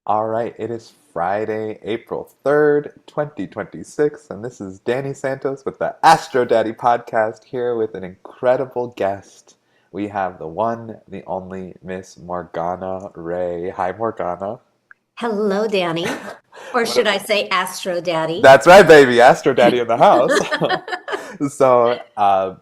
All right, it is Friday, April 3rd, 2026, and this is Danny Santos with the Astro Daddy Podcast here with an incredible guest. We have the one, the only Miss Morgana Rae. Hi, Morgana. Hello, Danny. Or What should a- I say Astro Daddy? That's right, baby, Astro Daddy in the house. So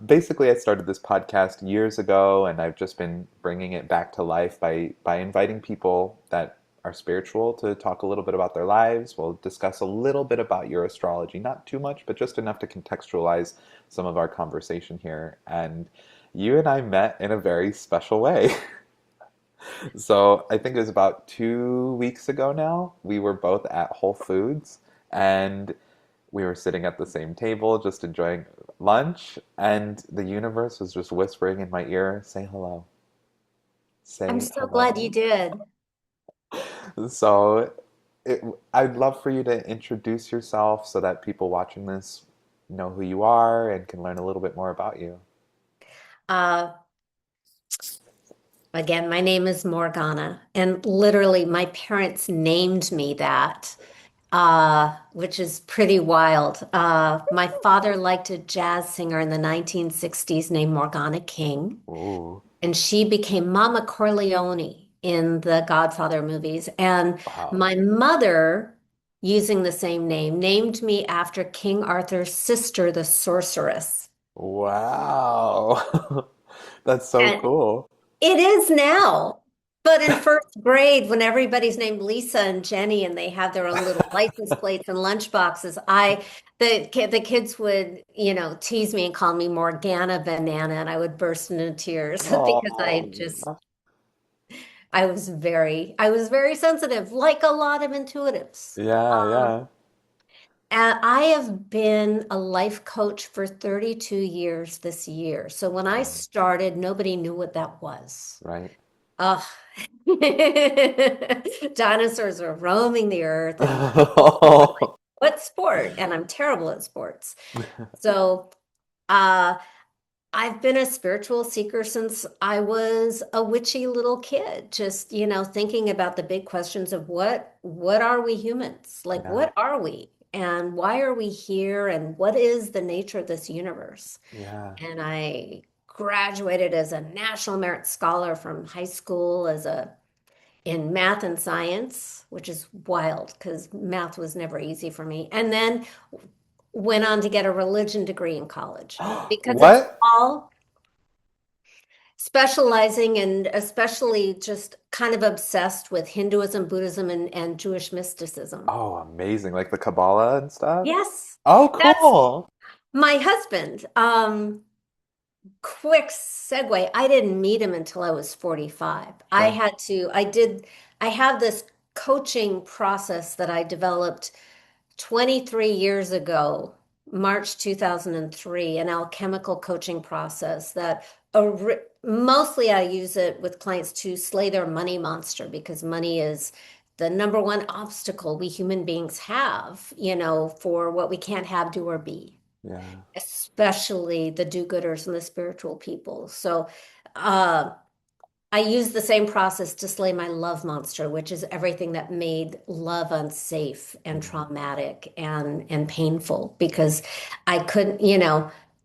basically, I started this podcast years ago, and I've just been bringing it back to life by inviting people that are spiritual to talk a little bit about their lives. We'll discuss a little bit about your astrology, not too much, but just enough to contextualize some of our conversation here. And you and I met in a very special way. So I think it was about 2 weeks ago now. We were both at Whole Foods, and we were sitting at the same table, just enjoying lunch, and the universe was just whispering in my ear, say hello, I'm say so glad you hello. did. So it, I'd love for you to introduce yourself so that people watching this know who you are and can learn a little bit more about you. Uh, Again, my name is Morgana, and literally my parents named me that, which is pretty wild. My father liked a jazz singer in the 1960s named Morgana King, Ooh, and she became Mama Corleone in the Godfather movies. And wow. my mother, using the same name, named me after King Arthur's sister, the sorceress. Wow. That's so And cool. it is now. But in first grade, when everybody's named Lisa and Jenny and they have their own little license plates and lunch boxes, the kids would, tease me and call me Morgana Banana, and I would burst into tears because Oh, I was very sensitive, like a lot of intuitives. yeah, yeah. And I have been a life coach for 32 years this year. So when I Wow, started, nobody knew what that was. right. Ugh. Dinosaurs were roaming the earth, and like, what sport? And I'm terrible at sports. So, uh, I've been a spiritual seeker since I was a witchy little kid, just, thinking about the big questions of what are we humans? Like, Yeah, what are we? And why are we here? And what is the nature of this universe? yeah. And I graduated as a National Merit Scholar from high school in math and science, which is wild because math was never easy for me. And then went on to get a religion degree in college because it's What? all specializing and especially just kind of obsessed with Hinduism, Buddhism, and Jewish mysticism. Oh, amazing. Like the Kabbalah and stuff? Yes, Oh, that's cool. my husband. Quick segue. I didn't meet him until I was 45. Sure. I have this coaching process that I developed 23 years ago, March 2003, an alchemical coaching process that mostly I use it with clients to slay their money monster because money is the number one obstacle we human beings have, for what we can't have, do, or be, Yeah. especially the do-gooders and the spiritual people. So, uh, I use the same process to slay my love monster, which is everything that made love unsafe and Mhm. traumatic and painful because I couldn't,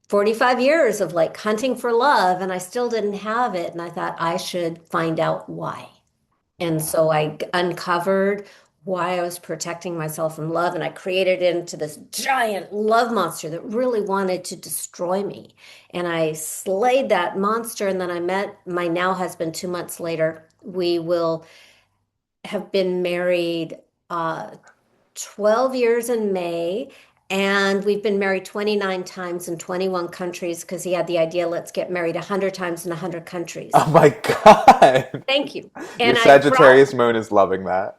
45 years of like hunting for love and I still didn't have it. And I thought I should find out why. And Yeah. so I uncovered why I was protecting myself from love, and I created it into this giant love monster that really wanted to destroy me. And I slayed that monster, and then I met my now husband 2 months later. We will have been married 12 years in May, and we've been married 29 times in 21 countries because he had the idea, let's get married 100 times in 100 countries. Oh my God. Thank you. Your And I brought Sagittarius moon is loving that.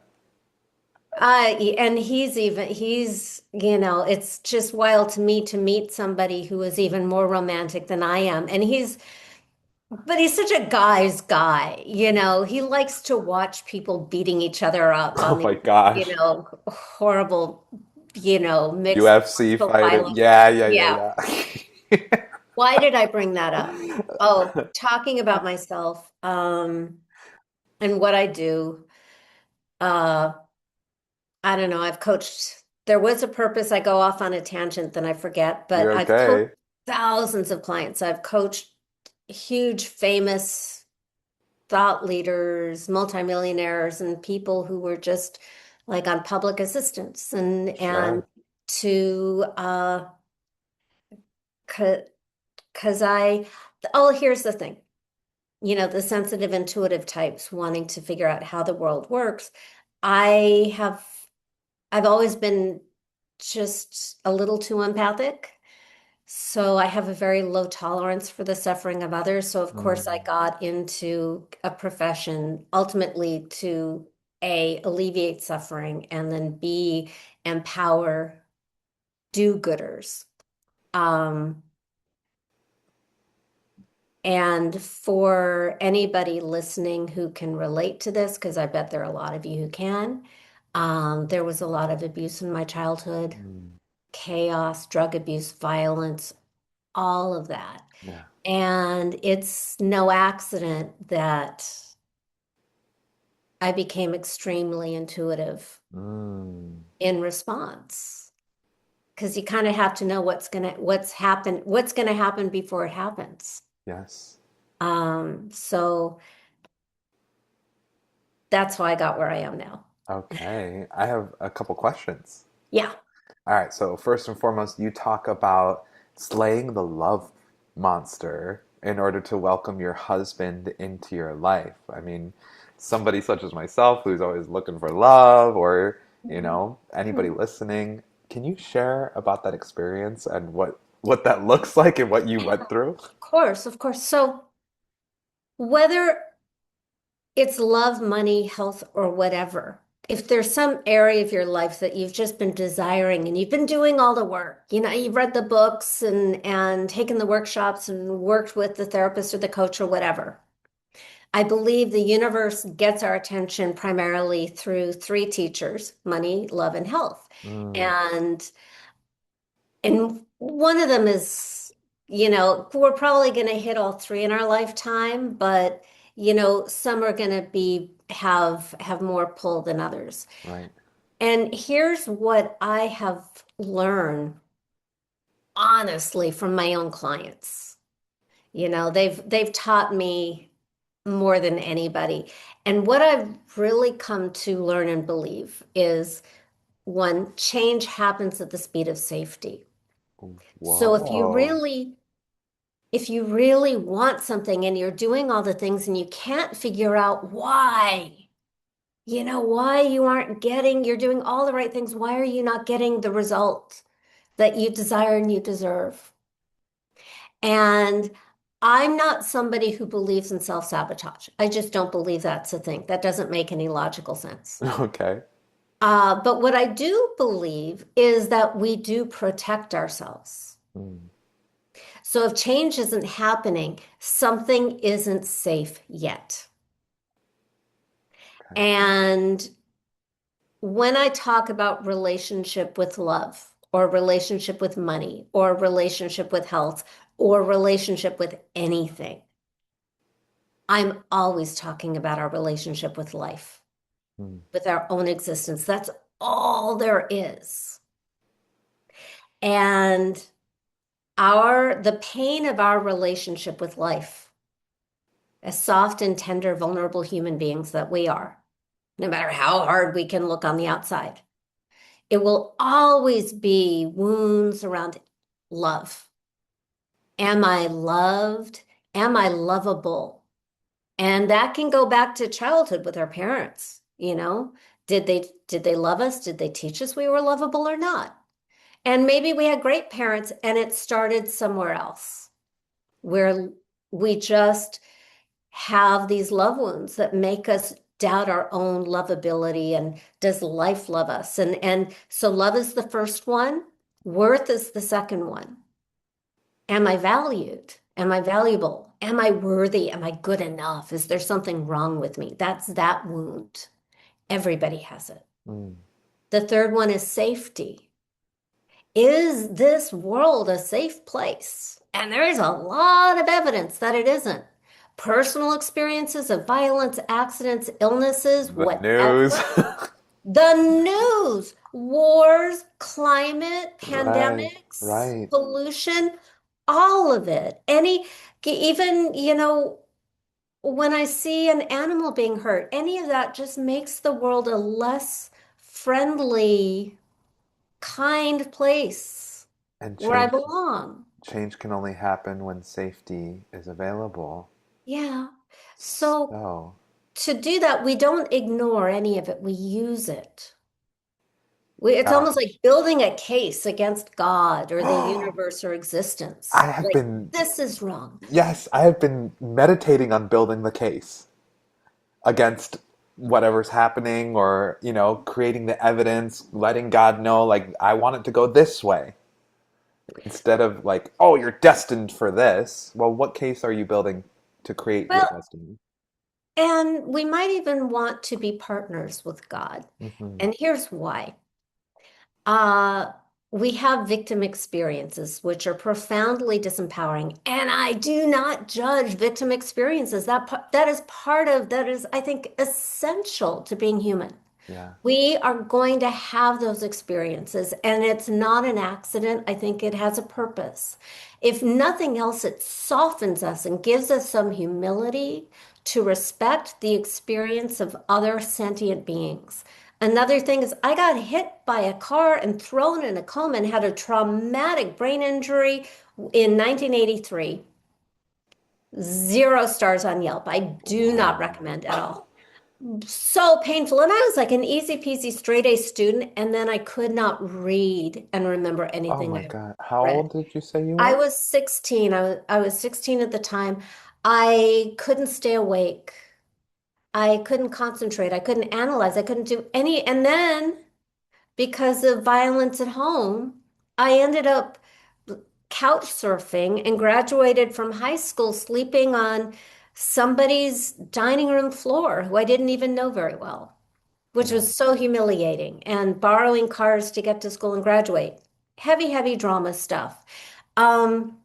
and it's just wild to me to meet somebody who is even more romantic than I am. But he's such a guy's guy, he likes to watch people beating each other up Oh on these, my gosh. horrible, mixed UFC martial fighting. violence. Yeah, yeah, Yeah. yeah, Why did I bring that up? Oh, yeah. talking about myself, and what I do. I don't know. I've coached. There was a purpose. I go off on a tangent, then I forget, but You're I've coached okay. thousands of clients. I've coached huge, famous thought leaders, multimillionaires, and people who were just like on public assistance and Sure. to because here's the thing. The sensitive, intuitive types wanting to figure out how the world works. I have I've always been just a little too empathic. So I have a very low tolerance for the suffering of others. So of course I Mm, got into a profession ultimately to A, alleviate suffering, and then B, empower do-gooders. Um, and for anybody listening who can relate to this, because I bet there are a lot of you who can, there was a lot of abuse in my childhood, mm, chaos, drug abuse, violence, all of that. yeah. And it's no accident that I became extremely intuitive Mm, in response because you kind of have to know what's gonna happen before it happens. yes. So that's how I got where I am now. Okay. I have a couple questions. Yeah. All right. So, first and foremost, you talk about slaying the love monster in order to welcome your husband into your life. I mean, somebody such as myself who's always looking for love, or, anybody Mhm. listening, can you share about that experience and what that looks like and what you went through? Of course, of course. So whether it's love, money, health, or whatever. If there's some area of your life that you've just been desiring and you've been doing all the work, you've read the books and taken the workshops and worked with the therapist or the coach or whatever. I believe the universe gets our attention primarily through three teachers, money, love, and health. Mm, And and one of them is, we're probably going to hit all three in our lifetime, but some are going to be have more pull than others. right. And here's what I have learned honestly from my own clients. They've taught me more than anybody. And what I've really come to learn and believe is one, change happens at the speed of safety. So Whoa. if you really want something and you're doing all the things and you can't figure out why, why you aren't getting, you're doing all the right things, why are you not getting the result that you desire and you deserve? And I'm not somebody who believes in self-sabotage. I just don't believe that's a thing. That doesn't make any logical sense. Okay. But what I do believe is that we do protect ourselves. Mm, So if change isn't happening, something isn't safe yet. okay. And when I talk about relationship with love, or relationship with money, or relationship with health, or relationship with anything, I'm always talking about our relationship with life, Mm, with our own existence. That's all there is. And the pain of our relationship with life, as soft and tender, vulnerable human beings that we are, no matter how hard we can look on the outside. It will always be wounds around love. Am I loved? Am I lovable? And that can go back to childhood with our parents, Did they love us? Did they teach us we were lovable or not? And maybe we had great parents and it started somewhere else where we just have these love wounds that make us doubt our own lovability and does life love us? And so love is the first one, worth is the second one. Am I valued? Am I valuable? Am I worthy? Am I good enough? Is there something wrong with me? That's that wound. Everybody has it. mm. The third one is safety. Is this world a safe place? And there is a lot of evidence that it isn't. Personal experiences of violence, accidents, illnesses, The news. whatever. The news, wars, climate, Right, pandemics, right. pollution, all of it. Even, when I see an animal being hurt, any of that just makes the world a less friendly, kind place And where I belong. change can only happen when safety is available. Yeah. So So, to do that, we don't ignore any of it. We use it. It's God. almost like building a case against God or the universe or existence. I have Like, been, this is wrong. yes, I have been meditating on building the case against whatever's happening or, creating the evidence, letting God know, like, I want it to go this way. Instead of like, oh, you're destined for this. Well, what case are you building to create your Well, destiny? and we might even want to be partners with God. Hmm. And here's why. Uh, we have victim experiences, which are profoundly disempowering. And I do not judge victim experiences. That is part of, that is, I think, essential to being human. Yeah. We are going to have those experiences, and it's not an accident. I think it has a purpose. If nothing else, it softens us and gives us some humility to respect the experience of other sentient beings. Another thing is, I got hit by a car and thrown in a coma and had a traumatic brain injury in 1983. 0 stars on Yelp. I do not Wow. recommend at all. So painful. And I was like an easy peasy straight A student, and then I could not read and remember Oh anything my I God. How read. old did you say you I were? was 16. I was 16 at the time. I couldn't stay awake. I couldn't concentrate. I couldn't analyze. I couldn't do any. And then because of violence at home, I ended up couch surfing and graduated from high school sleeping on somebody's dining room floor who I didn't even know very well, which Yeah. was so humiliating, and borrowing cars to get to school and graduate. Heavy, heavy drama stuff. Um,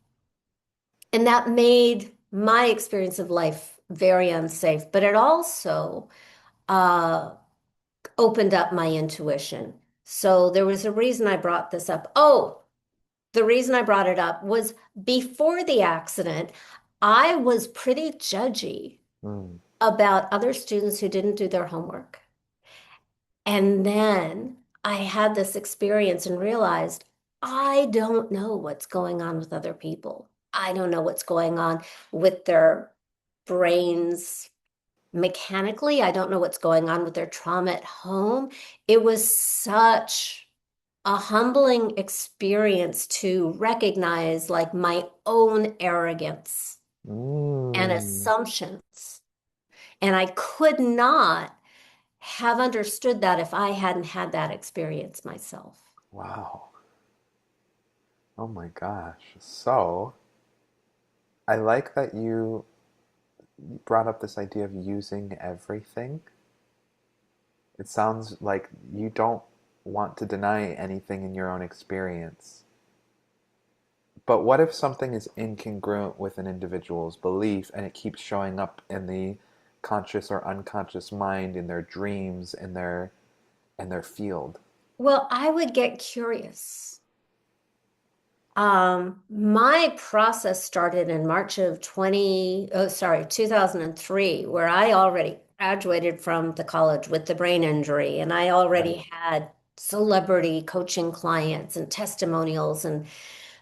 and that made my experience of life very unsafe, but it also uh, opened up my intuition. So there was a reason I brought this up. Oh, the reason I brought it up was before the accident, I was pretty judgy Mm. about other students who didn't do their homework. And then I had this experience and realized I don't know what's going on with other people. I don't know what's going on with their brains mechanically. I don't know what's going on with their trauma at home. It was such a humbling experience to recognize like my own arrogance and Mm. assumptions. And I could not have understood that if I hadn't had that experience myself. Wow. Oh my gosh. So, I like that you brought up this idea of using everything. It sounds like you don't want to deny anything in your own experience. But what if something is incongruent with an individual's belief and it keeps showing up in the conscious or unconscious mind, in their dreams, in their field? Well, I would get curious. My process started in March of 2003, where I already graduated from the college with the brain injury, and I Right. already had celebrity coaching clients and testimonials and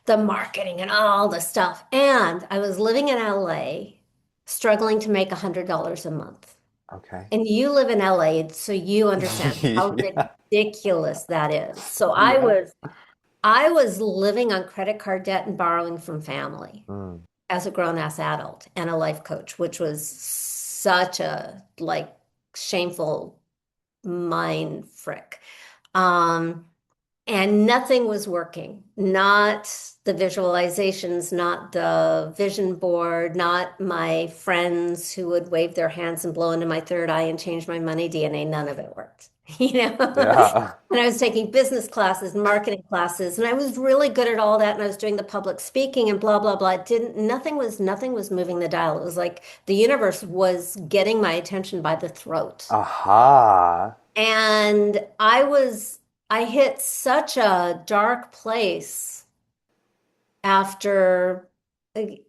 the marketing and all the stuff. And I was living in LA, struggling to make $100 a month. Okay. And you live in LA, so you understand how Yeah. ridiculous that is. So I Yeah. was I was living on credit card debt and borrowing from family Mm. as a grown-ass adult and a life coach, which was such a like shameful mind frick. Um, and nothing was working. Not the visualizations, not the vision board, not my friends who would wave their hands and blow into my third eye and change my money DNA. None of it worked, you know? Yeah. And I was taking business classes and marketing classes, and I was really good at all that. And I was doing the public speaking and blah, blah, blah. It didn't, nothing was moving the dial. It was like the universe was getting my attention by the throat. Aha. And I hit such a dark place after I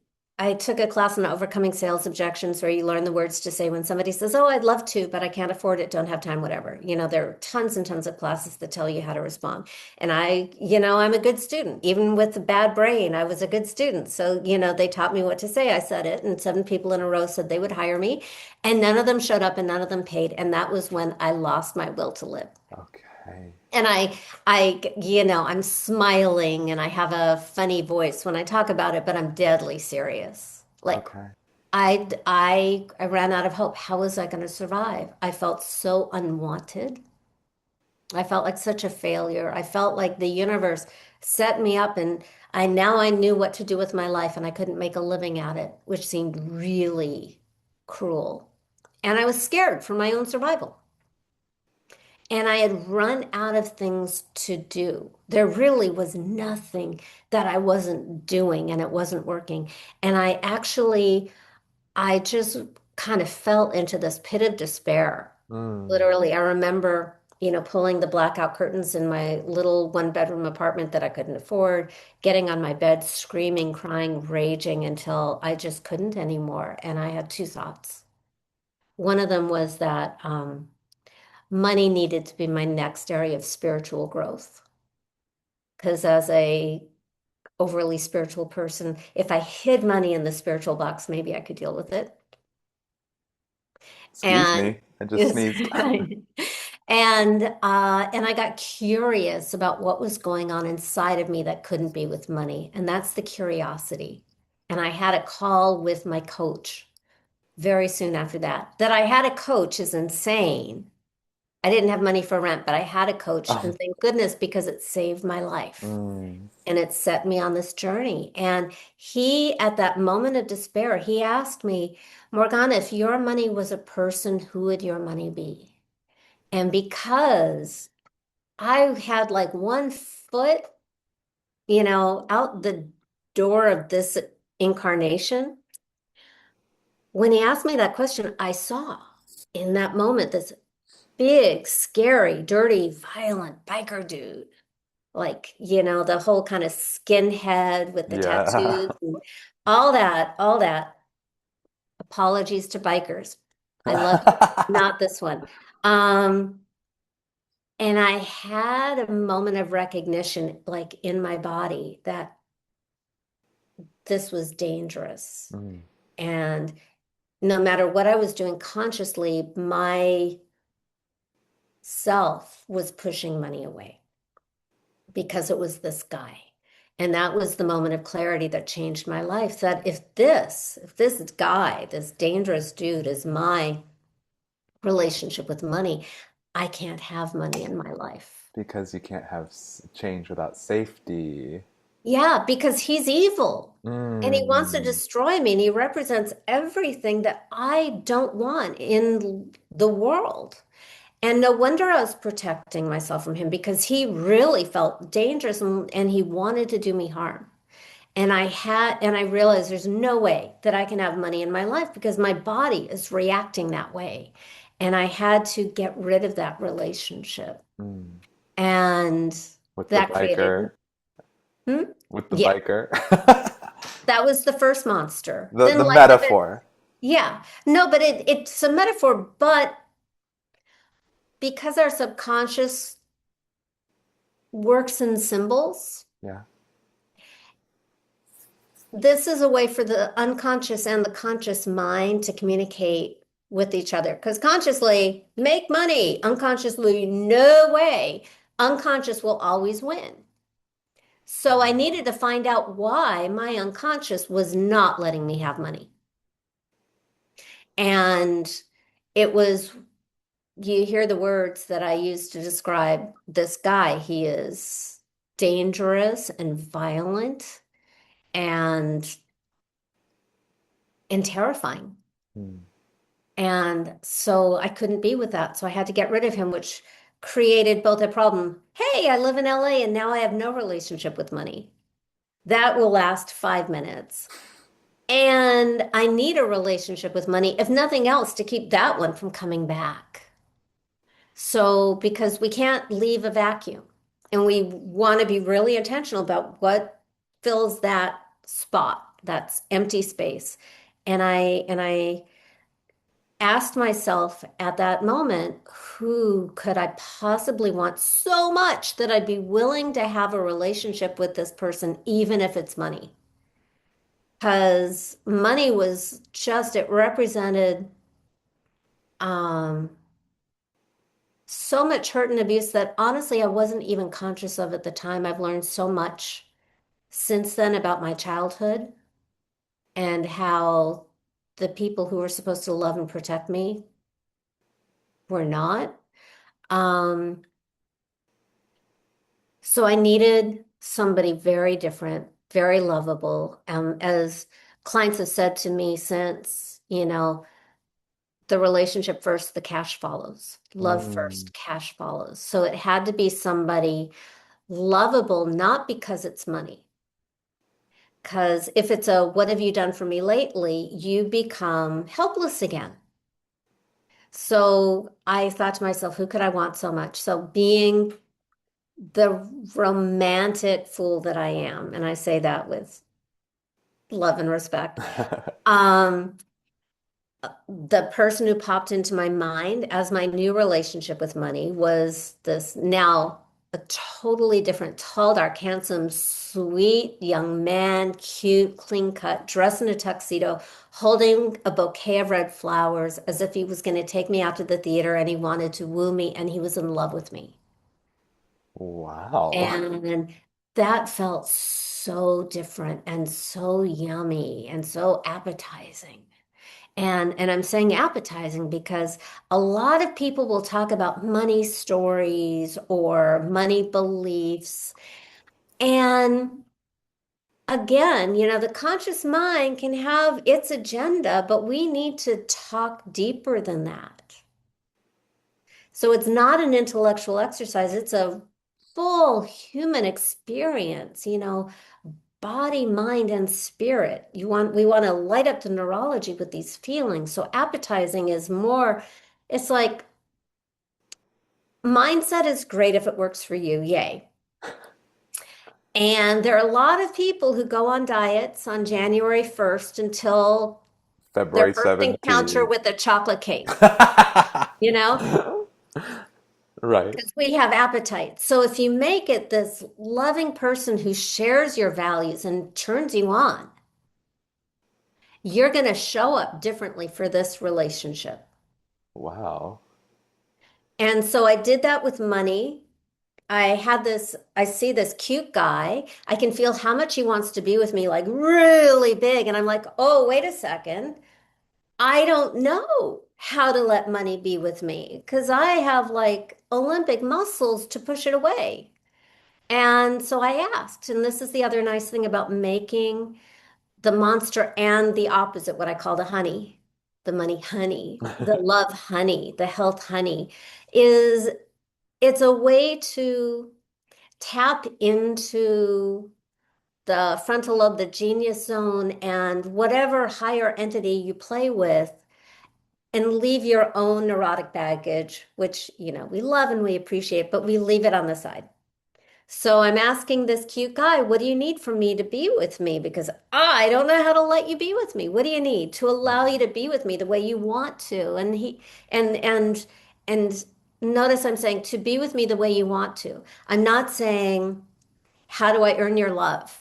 I took a class on overcoming sales objections where you learn the words to say when somebody says, "Oh, I'd love to, but I can't afford it, don't have time, whatever." There are tons and tons of classes that tell you how to respond. And I'm a good student. Even with a bad brain, I was a good student. So, they taught me what to say. I said it, and 7 people in a row said they would hire me, and none of them showed up and none of them paid. And that was when I lost my will to live. Okay. And I'm smiling and I have a funny voice when I talk about it, but I'm deadly serious. Like Okay. I ran out of hope. How was I going to survive? I felt so unwanted. I felt like such a failure. I felt like the universe set me up and I knew what to do with my life and I couldn't make a living at it, which seemed really cruel. And I was scared for my own survival. And I had run out of things to do. There really was nothing that I wasn't doing and it wasn't working. And I just kind of fell into this pit of despair. Mm. Literally, I remember, pulling the blackout curtains in my little one-bedroom apartment that I couldn't afford, getting on my bed, screaming, crying, raging until I just couldn't anymore. And I had two thoughts. One of them was that, money needed to be my next area of spiritual growth. Because as a overly spiritual person, if I hid money in the spiritual box, maybe I could deal with it. Excuse And me. I just yes, sneezed. and I got curious about what was going on inside of me that couldn't be with money, and that's the curiosity. And I had a call with my coach very soon after that. That I had a coach is insane. I didn't have money for rent, but I had a coach, Oh. and thank goodness because it saved my life Mm. and it set me on this journey. And at that moment of despair, he asked me, Morgana, if your money was a person, who would your money be? And because I had like one foot, out the door of this incarnation, when he asked me that question, I saw in that moment this big, scary, dirty, violent biker dude. Like, the whole kind of skinhead with the Yeah. tattoos and all that. Apologies to bikers. I love you. Not this one. Um, and I had a moment of recognition, like in my body, that this was dangerous. Mm. And no matter what I was doing consciously, my self was pushing money away because it was this guy. And that was the moment of clarity that changed my life. That if this guy, this dangerous dude is my relationship with money, I can't have money in my life. Because you can't have change without safety. Yeah, because he's evil and he wants to Mm. destroy me and he represents everything that I don't want in the world. And no wonder I was protecting myself from him because he really felt dangerous and he wanted to do me harm. And I realized there's no way that I can have money in my life because my body is reacting that way. And I had to get rid of that relationship. Mm. And With the that created, biker. hmm? With the Yeah, biker. that was the first monster. the Then the life, metaphor. yeah. No, but it's a metaphor, but because our subconscious works in symbols, Yeah. this is a way for the unconscious and the conscious mind to communicate with each other. Because consciously, make money. Unconsciously, no way. Unconscious will always win. So I needed to find out why my unconscious was not letting me have money. And it was, you hear the words that I used to describe this guy. He is dangerous and violent and terrifying. Mm. And so I couldn't be with that. So I had to get rid of him, which created both a problem. Hey, I live in LA and now I have no relationship with money. That will last 5 minutes. And I need a relationship with money, if nothing else, to keep that one from coming back. So, because we can't leave a vacuum and we want to be really intentional about what fills that spot, that's empty space. And I asked myself at that moment, who could I possibly want so much that I'd be willing to have a relationship with this person, even if it's money? Because money was just, it represented um, so much hurt and abuse that honestly, I wasn't even conscious of at the time. I've learned so much since then about my childhood and how the people who were supposed to love and protect me were not. Um, so I needed somebody very different, very lovable. As clients have said to me since, the relationship first, the cash follows. Love Mm. first, cash follows. So it had to be somebody lovable, not because it's money. Because if it's a what have you done for me lately, you become helpless again. So I thought to myself, who could I want so much? So being the romantic fool that I am, and I say that with love and respect, um, the person who popped into my mind as my new relationship with money was this now a totally different, tall, dark, handsome, sweet young man, cute, clean cut, dressed in a tuxedo, holding a bouquet of red flowers as if he was going to take me out to the theater and he wanted to woo me and he was in love with me. Wow. And that felt so different and so yummy and so appetizing. And I'm saying appetizing because a lot of people will talk about money stories or money beliefs. And again, the conscious mind can have its agenda, but we need to talk deeper than that. So it's not an intellectual exercise, it's a full human experience, body, mind, and spirit. We want to light up the neurology with these feelings. So appetizing is more, it's like mindset is great if it works for you, yay. And there are a lot of people who go on diets on January 1st until their February first encounter 17th. with a chocolate cake, you know, Right. because we have appetite. So if you make it this loving person who shares your values and turns you on, you're going to show up differently for this relationship. Wow. And so I did that with money. I see this cute guy. I can feel how much he wants to be with me, like really big. And I'm like, oh, wait a second. I don't know how to let money be with me because I have like Olympic muscles to push it away. And so I asked, and this is the other nice thing about making the monster and the opposite, what I call the honey, the money honey, the love honey, the health honey, is it's a way to tap into the frontal lobe, the genius zone, and whatever higher entity you play with, and leave your own neurotic baggage, which, we love and we appreciate, but we leave it on the side. So I'm asking this cute guy, what do you need from me to be with me? Because I don't know how to let you be with me. What do you need to allow you to be with me the way you want to? And notice I'm saying to be with me the way you want to. I'm not saying how do I earn your love?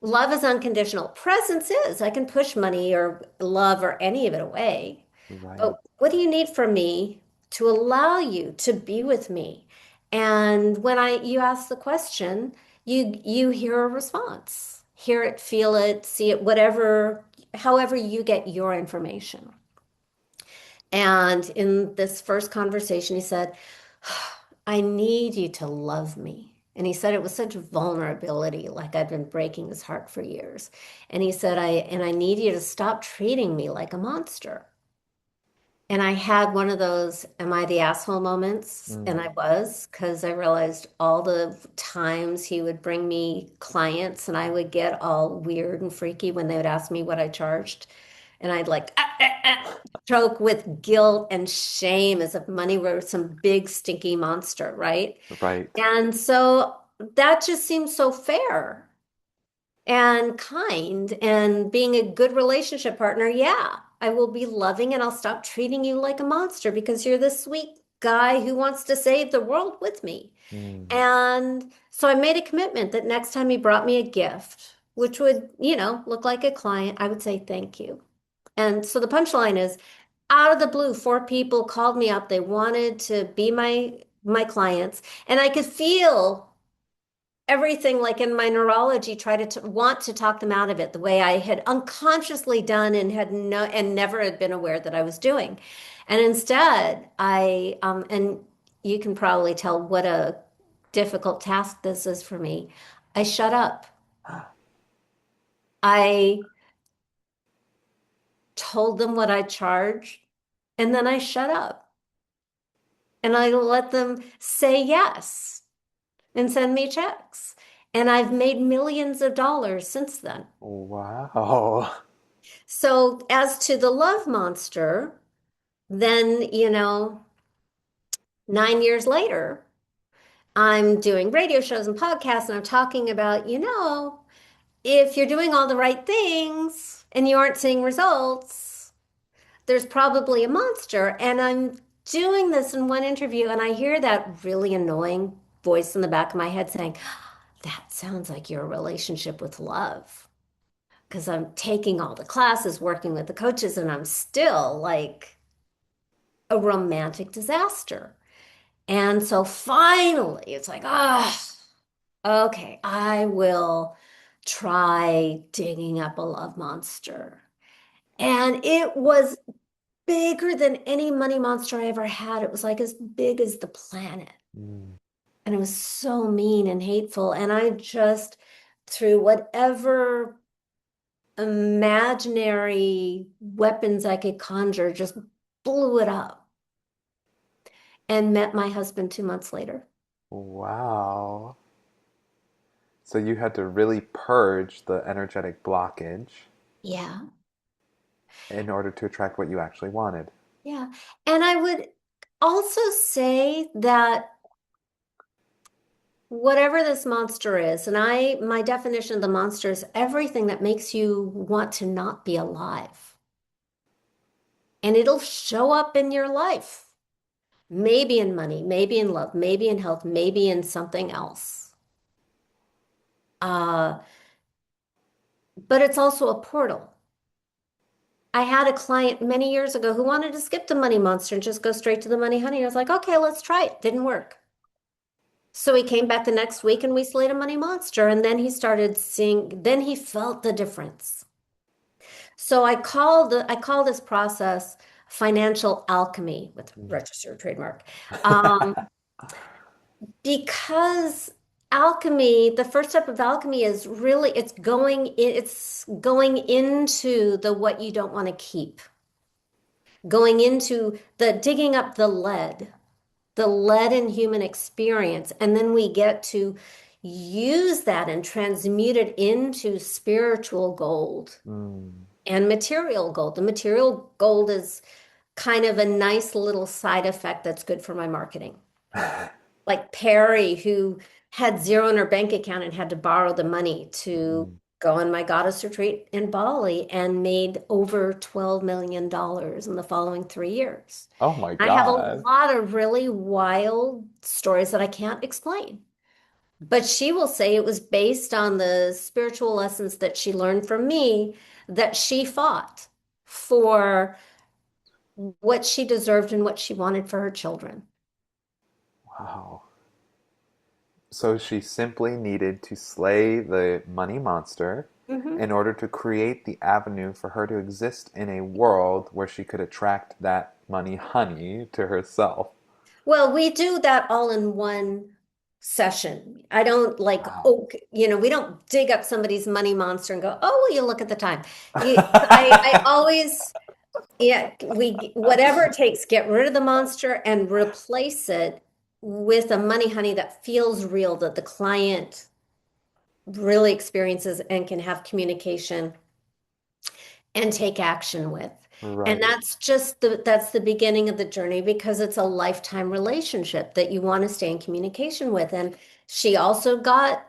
Love is unconditional. Presence is. I can push money or love or any of it away. Right. But what do you need from me to allow you to be with me? And when you ask the question, you hear a response. Hear it, feel it, see it, whatever, however you get your information. And in this first conversation, he said, I need you to love me. And he said it with such vulnerability, like I've been breaking his heart for years. And he said, I need you to stop treating me like a monster. And I had one of those, am I the asshole moments? And I Mm. was, because I realized all the times he would bring me clients and I would get all weird and freaky when they would ask me what I charged. And I'd like choke with guilt and shame as if money were some big stinky monster, right? Right. And so that just seems so fair and kind and being a good relationship partner. Yeah, I will be loving and I'll stop treating you like a monster because you're the sweet guy who wants to save the world with me. Mm. And so I made a commitment that next time he brought me a gift, which would, look like a client, I would say thank you. And so the punchline is out of the blue, four people called me up. They wanted to be my clients, and I could feel everything like in my neurology try to want to talk them out of it the way I had unconsciously done and had no and never had been aware that I was doing. And instead, and you can probably tell what a difficult task this is for me. I shut up. I told them what I charged, and then I shut up. And I let them say yes and send me checks. And I've made millions of dollars since then. Wow. So, as to the love monster, then, 9 years later, I'm doing radio shows and podcasts, and I'm talking about, if you're doing all the right things and you aren't seeing results, there's probably a monster. And I'm doing this in one interview, and I hear that really annoying voice in the back of my head saying, that sounds like your relationship with love. Because I'm taking all the classes, working with the coaches, and I'm still like a romantic disaster. And so finally, it's like, okay, I will try digging up a love monster. And it was bigger than any money monster I ever had. It was like as big as the planet. Mm. And it was so mean and hateful. And I just, through whatever imaginary weapons I could conjure, just blew it up and met my husband 2 months later. Wow. So you had to really purge the energetic blockage Yeah. in order to attract what you actually wanted. Yeah. And I would also say that whatever this monster is, and my definition of the monster is everything that makes you want to not be alive. And it'll show up in your life. Maybe in money, maybe in love, maybe in health, maybe in something else. Uh, but it's also a portal. I had a client many years ago who wanted to skip the money monster and just go straight to the money honey. I was like, okay, let's try it. Didn't work. So he came back the next week and we slayed a money monster. And then he started seeing, then he felt the difference. So I call this process financial alchemy with Mm. registered trademark. Um, because alchemy, the first step of alchemy is really it's going into the what you don't want to keep, going into the digging up the lead in human experience, and then we get to use that and transmute it into spiritual gold Mm. and material gold. The material gold is kind of a nice little side effect that's good for my marketing. Like Perry, who had zero in her bank account and had to borrow the money to Mm. go on my goddess retreat in Bali and made over $12 million in the following 3 years. Oh my I have a God. lot of really wild stories that I can't explain. But she will say it was based on the spiritual lessons that she learned from me that she fought for what she deserved and what she wanted for her children. Wow. So she simply needed to slay the money monster Mhm. in order to create the avenue for her to exist in a world where she could attract that money honey to herself. Well, we do that all in one session. I don't like, Wow. oh, we don't dig up somebody's money monster and go, oh, well, you look at the time. I always, yeah, whatever it takes, get rid of the monster and replace it with a money honey that feels real, that the client really experiences and can have communication and take action with. And Right. that's the beginning of the journey because it's a lifetime relationship that you want to stay in communication with. And she also got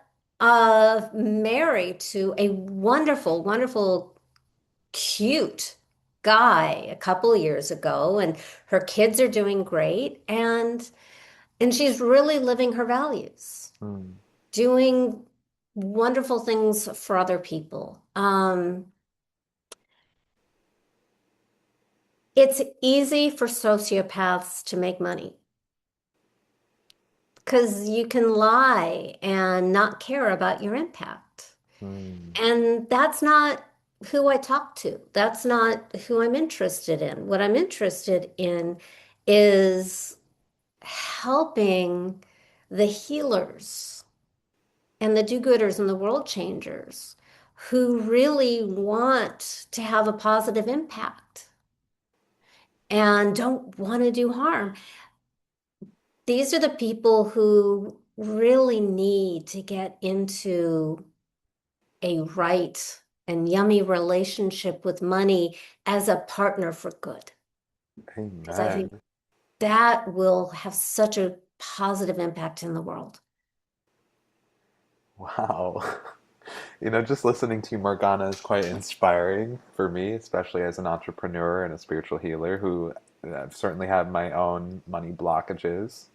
married to a wonderful, wonderful, cute guy a couple of years ago, and her kids are doing great, and she's really living her values, Mm. doing wonderful things for other people. It's easy for sociopaths to make money because you can lie and not care about your impact. Mm. And that's not who I talk to. That's not who I'm interested in. What I'm interested in is helping the healers and the do-gooders and the world changers who really want to have a positive impact and don't want to do harm. These are the people who really need to get into a right and yummy relationship with money as a partner for good. Because I think Amen. that will have such a positive impact in the world. Wow. Just listening to you, Morgana, is quite inspiring for me, especially as an entrepreneur and a spiritual healer who I've certainly had my own money blockages.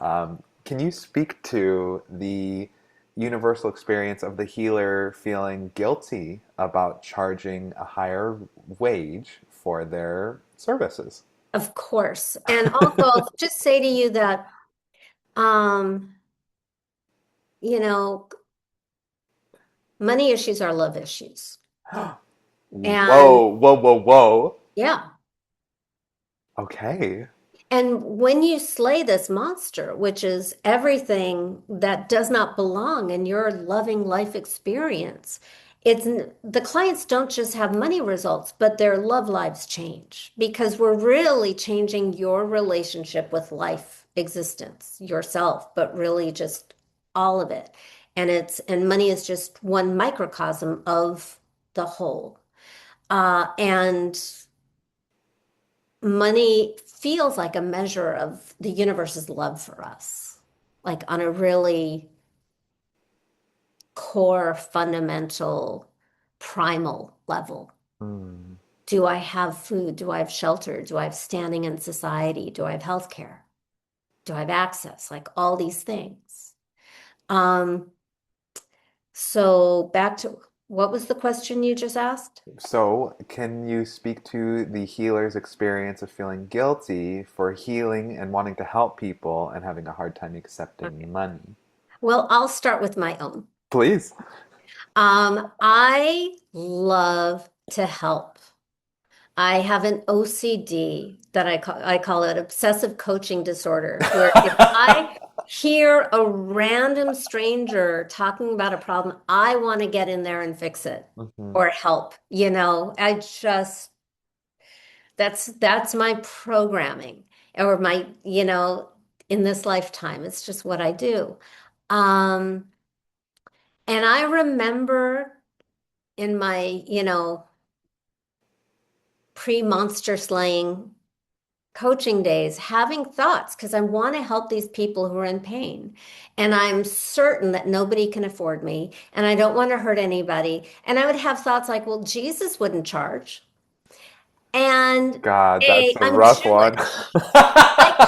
Can you speak to the universal experience of the healer feeling guilty about charging a higher wage for their services? Of course. And also, I'll just say to you that, um, you know, money issues are love issues. And Whoa, whoa, whoa, whoa. yeah. Okay. And when you slay this monster, which is everything that does not belong in your loving life experience, the clients don't just have money results, but their love lives change because we're really changing your relationship with life existence, yourself, but really just all of it. And money is just one microcosm of the whole. And money feels like a measure of the universe's love for us, like on a really core, fundamental, primal level. Hmm. Do I have food? Do I have shelter? Do I have standing in society? Do I have health care? Do I have access? Like all these things. Um, so back to what was the question you just asked? So, can you speak to the healer's experience of feeling guilty for healing and wanting to help people and having a hard time Okay. accepting money? Well, I'll start with my own. Please. I love to help. I have an OCD that I call it obsessive coaching disorder, where if I hear a random stranger talking about a problem, I want to get in there and fix it Mhm. or help. That's my programming or my, in this lifetime. It's just what I do. Um, and I remember in my, pre-monster slaying coaching days having thoughts because I want to help these people who are in pain. And I'm certain that nobody can afford me and I don't want to hurt anybody. And I would have thoughts like, well, Jesus wouldn't charge. And God, that's a I'm rough one.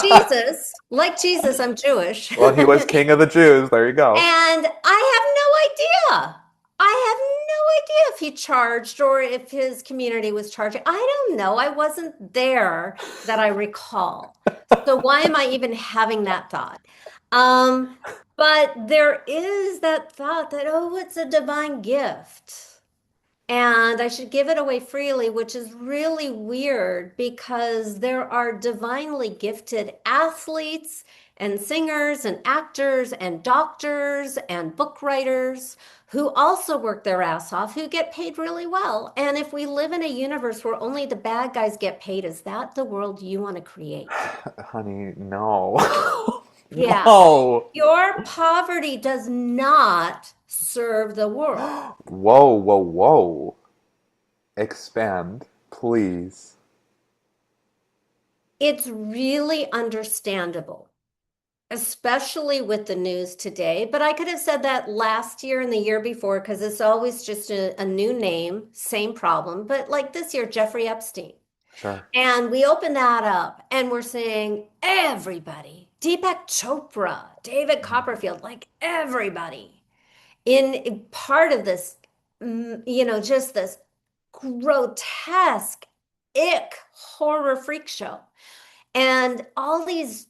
Jewish. Like Jesus, I'm Jewish. Well, he was king of the Jews. There you go. And I have no idea. I have no idea if he charged or if his community was charging. I don't know. I wasn't there that I recall. So why am I even having that thought? Um, but there is that thought that, oh, it's a divine gift. And I should give it away freely, which is really weird because there are divinely gifted athletes and singers and actors and doctors and book writers who also work their ass off, who get paid really well. And if we live in a universe where only the bad guys get paid, is that the world you want to create? Honey, no. Yeah. No. Your poverty does not serve the world. Whoa, whoa, whoa. Expand, please. It's really understandable, especially with the news today. But I could have said that last year and the year before because it's always just a new name, same problem. But like this year, Jeffrey Epstein. Sure. And we open that up and we're saying everybody, Deepak Chopra, David Copperfield, like everybody in part of this, just this grotesque, ick horror freak show. And all these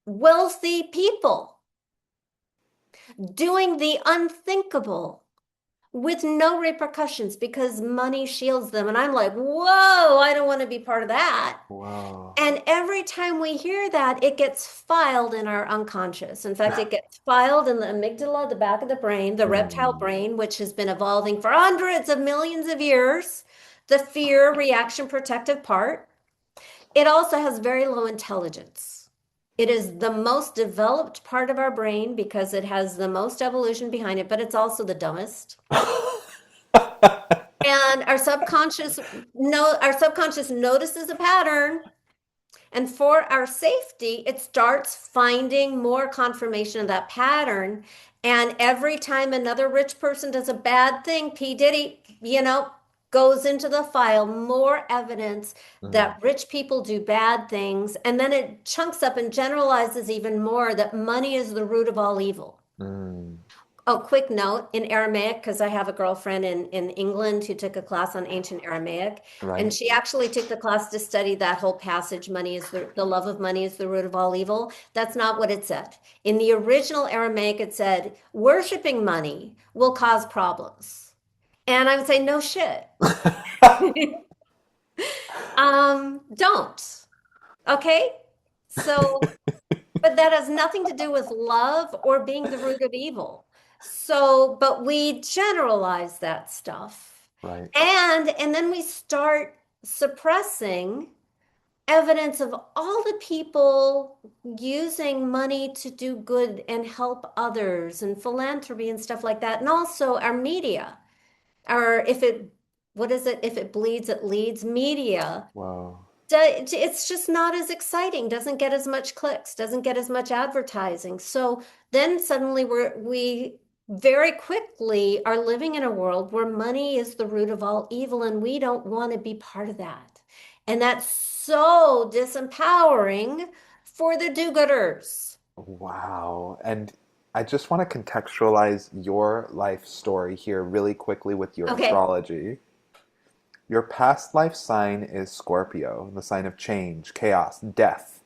wealthy people doing the unthinkable with no repercussions because money shields them. And I'm like, whoa, I don't want to be part of that. Whoa. And every time we hear that, it gets filed in our unconscious. In fact, it gets filed in the amygdala, the back of the brain, the reptile Mm. brain, which has been evolving for hundreds of millions of years, the fear, reaction, protective part. It also has very low intelligence. It is the most developed part of our brain because it has the most evolution behind it, but it's also the dumbest. And our subconscious notices a pattern, and for our safety, it starts finding more confirmation of that pattern. And every time another rich person does a bad thing, P. Diddy, goes into the file, more evidence Mm. that rich people do bad things. And then it chunks up and generalizes even more that money is the root of all evil. Mm. Oh, quick note in Aramaic, because I have a girlfriend in England who took a class on ancient Aramaic, and Right. she actually took the class to study that whole passage, money is the love of money is the root of all evil. That's not what it said. In the original Aramaic, it said, worshiping money will cause problems. And I would say, no shit. Don't. Okay? So but that has nothing to do with love or being the root of evil. So, but we generalize that stuff. Right. And then we start suppressing evidence of all the people using money to do good and help others and philanthropy and stuff like that. And also our media, our if it what is it? If it bleeds, it leads media Whoa. it's just not as exciting, doesn't get as much clicks, doesn't get as much advertising. So then suddenly we very quickly are living in a world where money is the root of all evil, and we don't want to be part of that. And that's so disempowering for the do-gooders. Wow. And I just want to contextualize your life story here really quickly with your Okay. astrology. Your past life sign is Scorpio, the sign of change, chaos, death,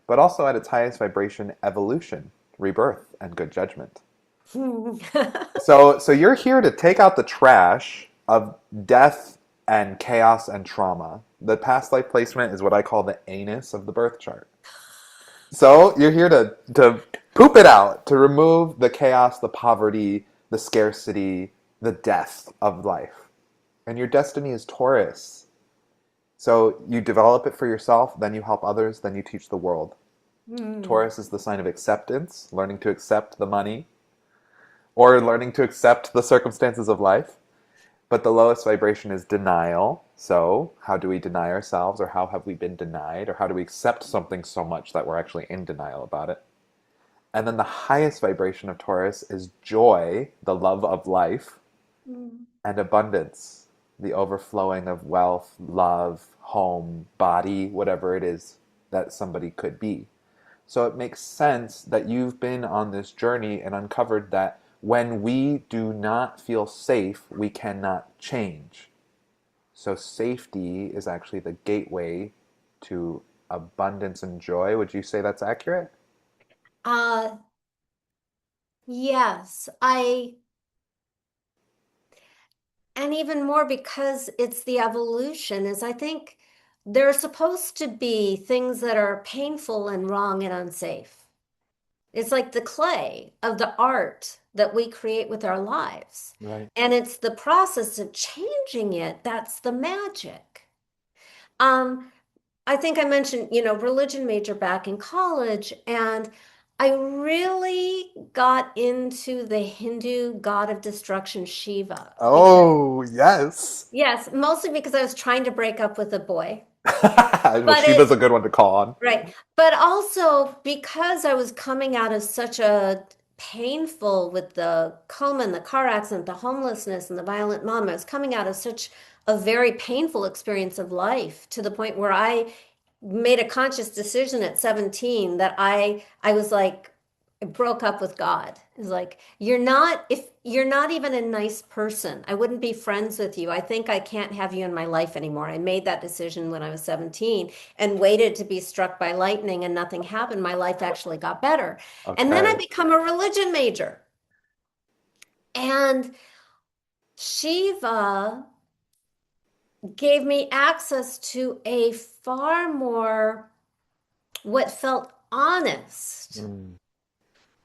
but also at its highest vibration, evolution, rebirth, and good judgment. So you're here to take out the trash of death and chaos and trauma. The past life placement is what I call the anus of the birth chart. So you're here to poop it out, to remove the chaos, the poverty, the scarcity, the death of life. And your destiny is Taurus. So you develop it for yourself, then you help others, then you teach the world. Hmm. Taurus is the sign of acceptance, learning to accept the money, or learning to accept the circumstances of life. But the lowest vibration is denial. So, how do we deny ourselves, or how have we been denied, or how do we accept something so much that we're actually in denial about it? And then the highest vibration of Taurus is joy, the love of life, Hmm. and abundance, the overflowing of wealth, love, home, body, whatever it is that somebody could be. So it makes sense that you've been on this journey and uncovered that when we do not feel safe, we cannot change. So safety is actually the gateway to abundance and joy. Would you say that's accurate? Uh, yes, and even more because it's the evolution, is I think there are supposed to be things that are painful and wrong and unsafe. It's like the clay of the art that we create with our lives. Right. And it's the process of changing it that's the magic. Um, I think I mentioned, religion major back in college, and I really got into the Hindu god of destruction, Shiva, because, Oh, yes. yes, mostly because I was trying to break up with a boy. Well, But Shiva's it, a good one to call on. right. But also because I was coming out of such a painful with the coma and the car accident, the homelessness and the violent mom, I was coming out of such a very painful experience of life to the point where I made a conscious decision at 17 that I was like I broke up with God. It's like you're not if you're not even a nice person. I wouldn't be friends with you. I think I can't have you in my life anymore. I made that decision when I was 17 and waited to be struck by lightning and nothing happened. My life actually got better. And then I Okay. become a religion major. And Shiva gave me access to a far more what felt honest Mm,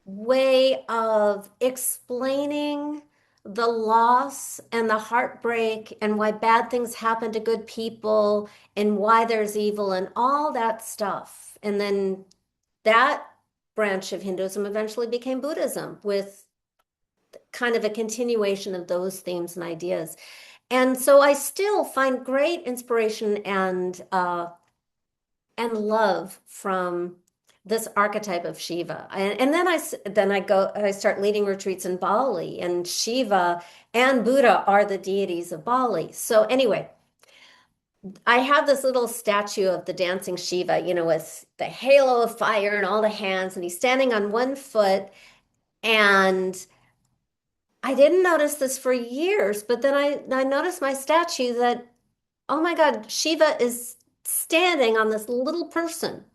way of explaining the loss and the heartbreak and why bad things happen to good people and why there's evil and all that stuff. And then that branch of Hinduism eventually became Buddhism with kind of a continuation of those themes and ideas. And so I still find great inspiration and love from this archetype of Shiva. And then I start leading retreats in Bali, and Shiva and Buddha are the deities of Bali. So anyway, I have this little statue of the dancing Shiva, with the halo of fire and all the hands, and he's standing on one foot. And I didn't notice this for years, but then I noticed my statue that, oh my God, Shiva is standing on this little person.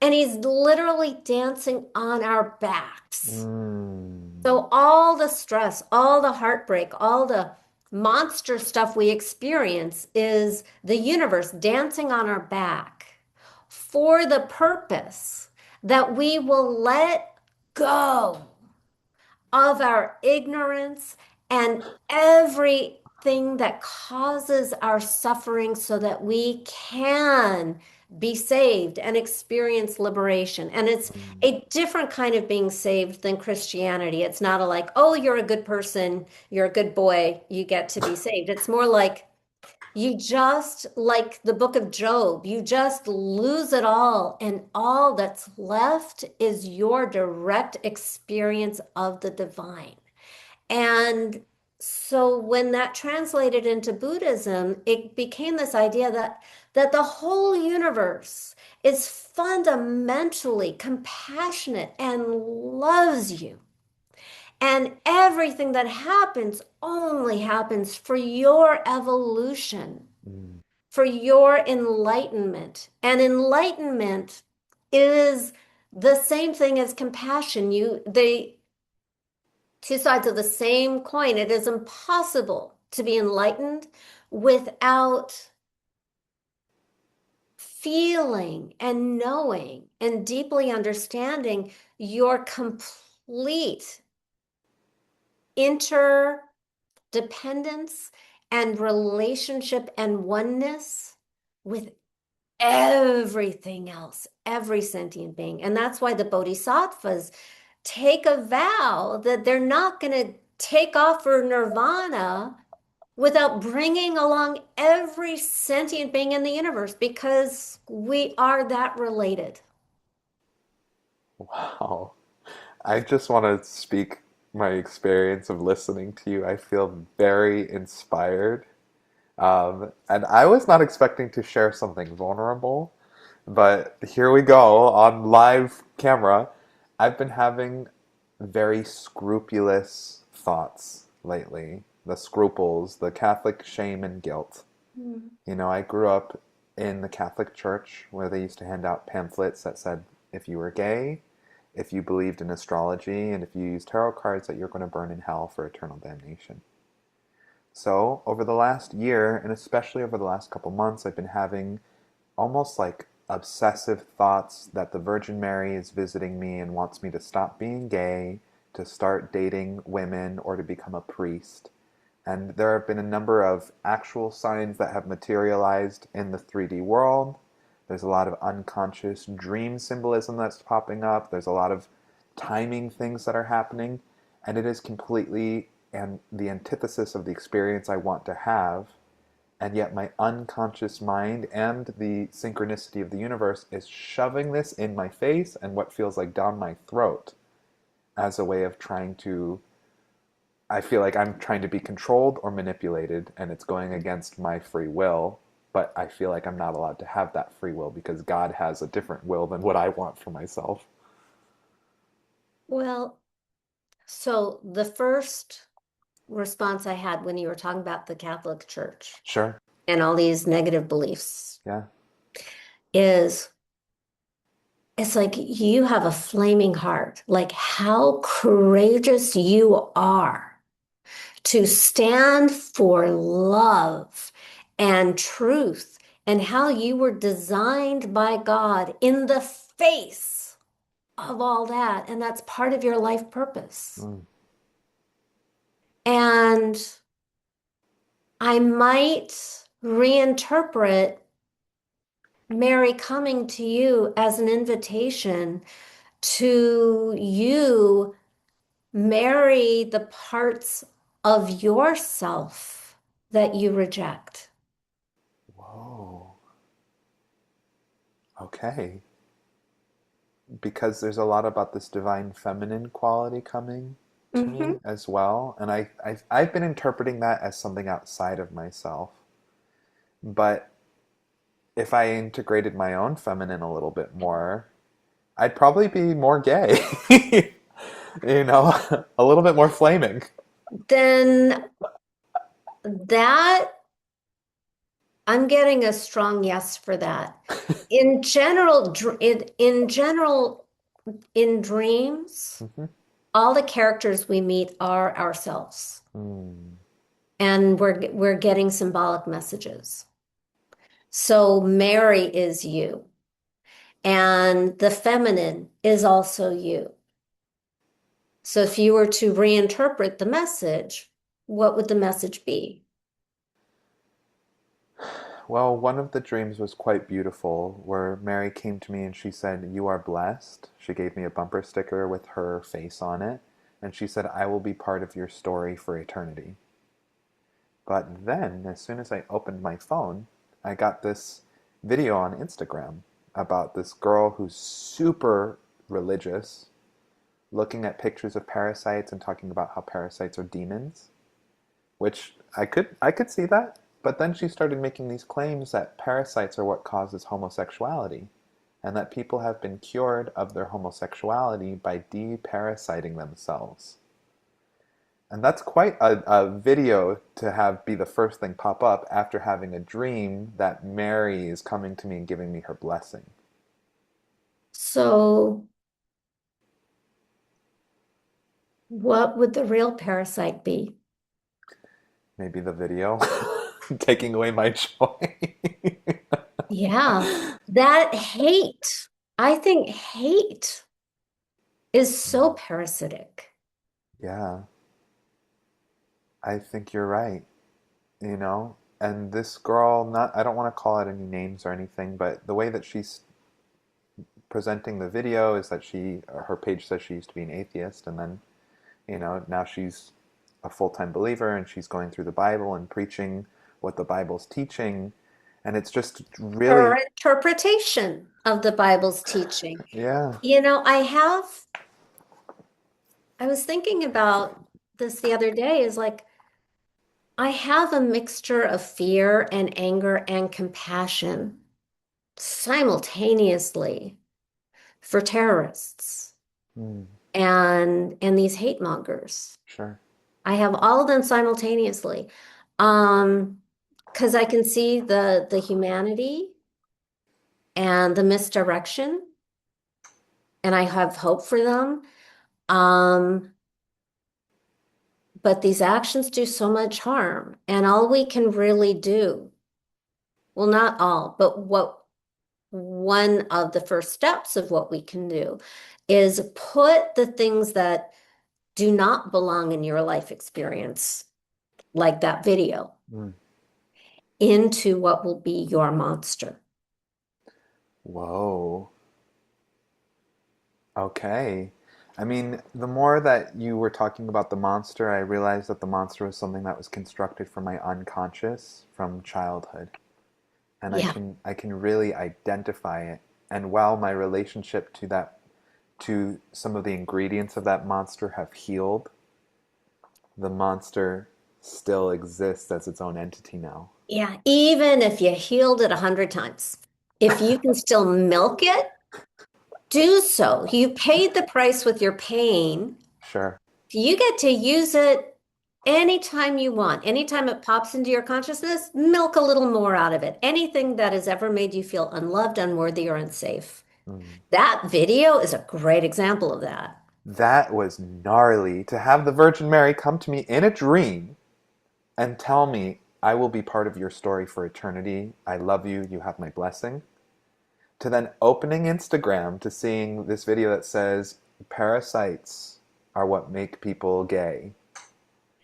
And he's literally dancing on our backs. mm, So all the stress, all the heartbreak, all the monster stuff we experience is the universe dancing on our back for the purpose that we will let go of our ignorance and everything that causes our suffering so that we can be saved and experience liberation. And it's mm, a different kind of being saved than Christianity. It's not a like, oh, you're a good person, you're a good boy, you get to be saved. It's more like you just, like the book of Job, you just lose it all, and all that's left is your direct experience of the divine. And so when that translated into Buddhism, it became this idea that the whole universe is fundamentally compassionate and loves you. And everything that happens only happens for your evolution, mm, for your enlightenment. And enlightenment is the same thing as compassion. They two sides of the same coin. It is impossible to be enlightened without feeling and knowing and deeply understanding your complete interdependence and relationship and oneness with everything else, every sentient being. And that's why the bodhisattvas take a vow that they're not going to take off for nirvana without bringing along every sentient being in the universe because we are that related. wow. I just want to speak my experience of listening to you. I feel very inspired. And I was not expecting to share something vulnerable, but here we go on live camera. I've been having very scrupulous thoughts lately. The scruples, the Catholic shame and guilt. Mm. I grew up in the Catholic Church where they used to hand out pamphlets that said if you were gay, if you believed in astrology, and if you used tarot cards, that you're going to burn in hell for eternal damnation. So, over the last year, and especially over the last couple months, I've been having almost like obsessive thoughts that the Virgin Mary is visiting me and wants me to stop being gay, to start dating women, or to become a priest. And there have been a number of actual signs that have materialized in the 3D world. There's a lot of unconscious dream symbolism that's popping up. There's a lot of timing things that are happening. And it is completely and the antithesis of the experience I want to have. And yet my unconscious mind and the synchronicity of the universe is shoving this in my face and what feels like down my throat as a way of trying to, I feel like I'm trying to be controlled or manipulated, and it's going against my free will. But I feel like I'm not allowed to have that free will because God has a different will than what I want for myself. Well, so the first response I had when you were talking about the Catholic Church Sure. and all these negative beliefs Yeah. is it's like you have a flaming heart. Like how courageous you are to stand for love and truth and how you were designed by God in the face of all that. And that's part of your life purpose. Mm. And I might reinterpret Mary coming to you as an invitation to you marry the parts of yourself that you reject. Whoa. Okay. Because there's a lot about this divine feminine quality coming to Mm-hmm. me as well. And I've been interpreting that as something outside of myself. But if I integrated my own feminine a little bit more, I'd probably be more gay. You know, a little bit more flaming. Then that I'm getting a strong yes for that. In general, in dreams, Hmm. all the characters we meet are ourselves, Mm. and we're getting symbolic messages. So Mary is you, and the feminine is also you. So if you were to reinterpret the message, what would the message be? Well, one of the dreams was quite beautiful, where Mary came to me and she said, "You are blessed." She gave me a bumper sticker with her face on it, and she said, "I will be part of your story for eternity." But then, as soon as I opened my phone, I got this video on Instagram about this girl who's super religious, looking at pictures of parasites and talking about how parasites are demons, which I could see that. But then she started making these claims that parasites are what causes homosexuality, and that people have been cured of their homosexuality by deparasiting themselves. And that's quite a video to have be the first thing pop up after having a dream that Mary is coming to me and giving me her blessing. So what would the real parasite be? Maybe the video taking away my joy. Yeah, that hate. I think hate is so parasitic. Yeah, I think you're right, you know? And this girl, not I don't want to call out any names or anything, but the way that she's presenting the video is that her page says she used to be an atheist, and then, now she's a full-time believer and she's going through the Bible and preaching what the Bible's teaching. And it's just Her really, interpretation of the Bible's teaching. yeah. You know, I was thinking about this the other day is like, I have a mixture of fear and anger and compassion simultaneously for terrorists Mm, and these hate mongers. sure. I have all of them simultaneously. Um, because I can see the humanity and the misdirection, and I have hope for them. Um, but these actions do so much harm, and all we can really do, well, not all, but what one of the first steps of what we can do is put the things that do not belong in your life experience, like that video, Mm. into what will be your monster. Whoa. Okay. I mean, the more that you were talking about the monster, I realized that the monster was something that was constructed from my unconscious from childhood. And Yeah. I can really identify it. And while my relationship to some of the ingredients of that monster have healed, the monster still exists as its own entity now. Yeah. Even if you healed it 100 times, if you can still milk it, do so. You paid the price with your pain. Sure. You get to use it anytime you want. Anytime it pops into your consciousness, milk a little more out of it. Anything that has ever made you feel unloved, unworthy, or unsafe. Mm. That video is a great example of that. That was gnarly to have the Virgin Mary come to me in a dream and tell me, I will be part of your story for eternity. I love you. You have my blessing. To then opening Instagram to seeing this video that says, parasites are what make people gay.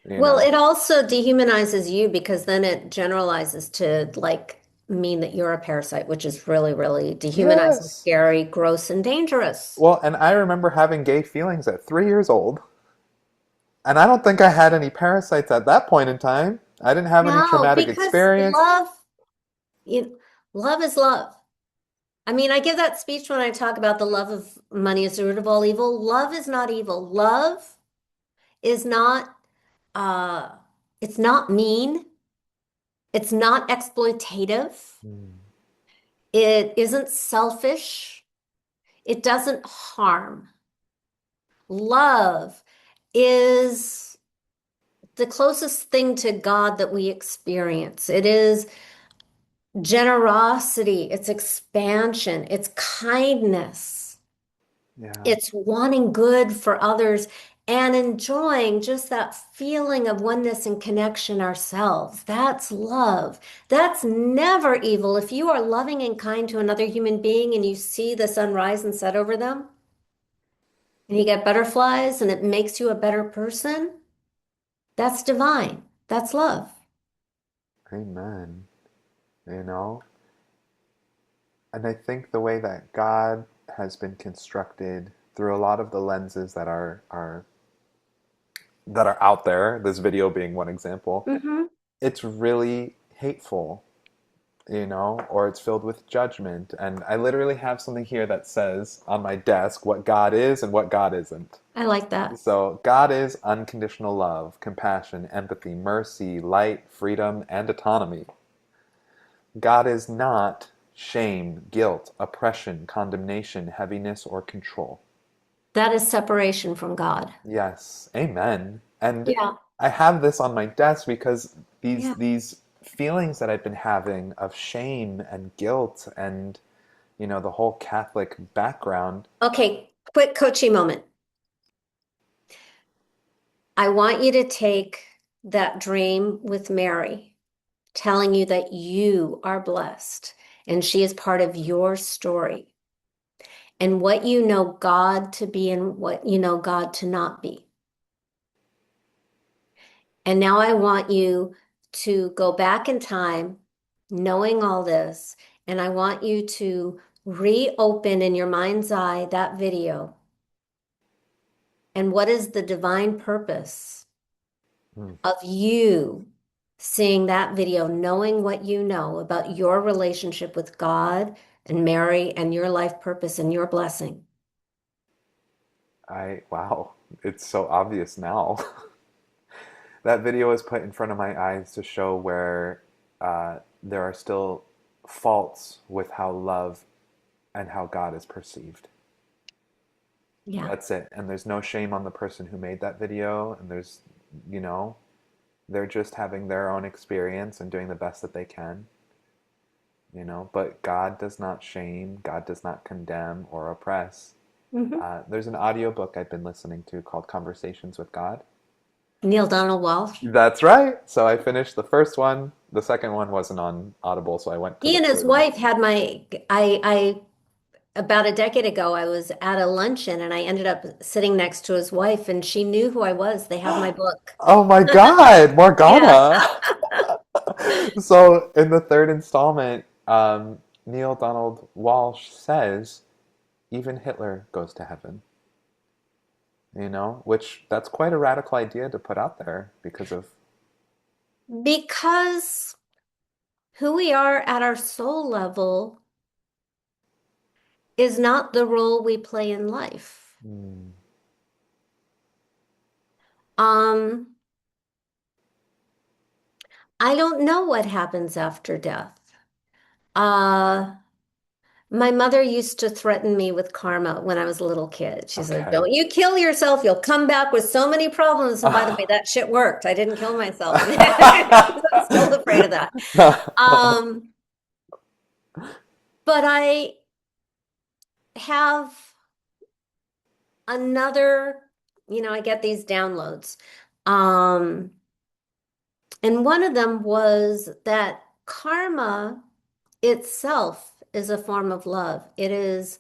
You Well, know? it also dehumanizes you because then it generalizes to like mean that you're a parasite, which is really, really dehumanizing, Yes. scary, gross, and dangerous. Well, and I remember having gay feelings at 3 years old. And I don't think I had any parasites at that point in time. I didn't have any No, traumatic because experience. love is love. I mean, I give that speech when I talk about the love of money is the root of all evil. Love is not evil. Love is not uh it's not mean. It's not exploitative. Hmm. It isn't selfish. It doesn't harm. Love is the closest thing to God that we experience. It is generosity, it's expansion, it's kindness, Yeah. it's wanting good for others and enjoying just that feeling of oneness and connection ourselves. That's love. That's never evil. If you are loving and kind to another human being and you see the sun rise and set over them, and you get butterflies and it makes you a better person, that's divine. That's love. Amen. You know? And I think the way that God has been constructed through a lot of the lenses that are out there, this video being one example, Hmm. it's really hateful, you know, or it's filled with judgment. And I literally have something here that says on my desk what God is and what God isn't. I like that. So, God is unconditional love, compassion, empathy, mercy, light, freedom, and autonomy. God is not shame, guilt, oppression, condemnation, heaviness, or control. That is separation from God. Yes, amen. And Yeah. I have this on my desk because Yeah. these feelings that I've been having of shame and guilt and the whole Catholic background. Okay, quick coaching moment. I want you to take that dream with Mary, telling you that you are blessed and she is part of your story and what you know God to be and what you know God to not be. And now I want you to go back in time, knowing all this, and I want you to reopen in your mind's eye that video. And what is the divine purpose Mm. of you seeing that video, knowing what you know about your relationship with God and Mary and your life purpose and your blessing? Wow, it's so obvious now. That video was put in front of my eyes to show where there are still faults with how love and how God is perceived. Yeah. That's it. And there's no shame on the person who made that video. And you know, they're just having their own experience and doing the best that they can, But God does not shame, God does not condemn or oppress. Hmm. There's an audiobook I've been listening to called Conversations with God. Neil Donald Walsh. That's right. So I finished the first one. The second one wasn't on Audible, so I went to He the and his third one. wife had I about a decade ago, I was at a luncheon and I ended up sitting next to his wife and she knew who I was. They have my book. Oh my God, Yeah. Morgana! So in the third installment, Neil Donald Walsh says even Hitler goes to heaven. Which that's quite a radical idea to put out there because of. Because who we are at our soul level is not the role we play in life. Mm, Um, I don't know what happens after death. Uh, my mother used to threaten me with karma when I was a little kid. She said, okay. "Don't you kill yourself, you'll come back with so many problems." And by the way, that shit worked. I didn't kill myself. I'm still afraid of that. Um, but I have another, I get these downloads. Um, and one of them was that karma itself is a form of love. It is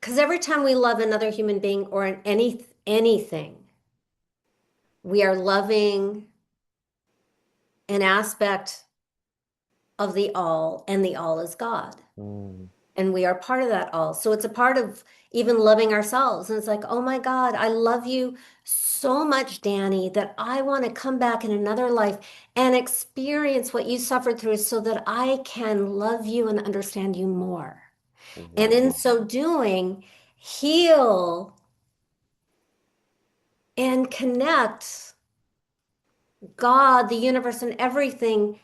because every time we love another human being or anything, we are loving an aspect of the all, and the all is God. Mm, And we are part of that all. So it's a part of even loving ourselves. And it's like, oh my God, I love you so much, Danny, that I want to come back in another life and experience what you suffered through so that I can love you and understand you more. And in wow. so doing, heal and connect God, the universe, and everything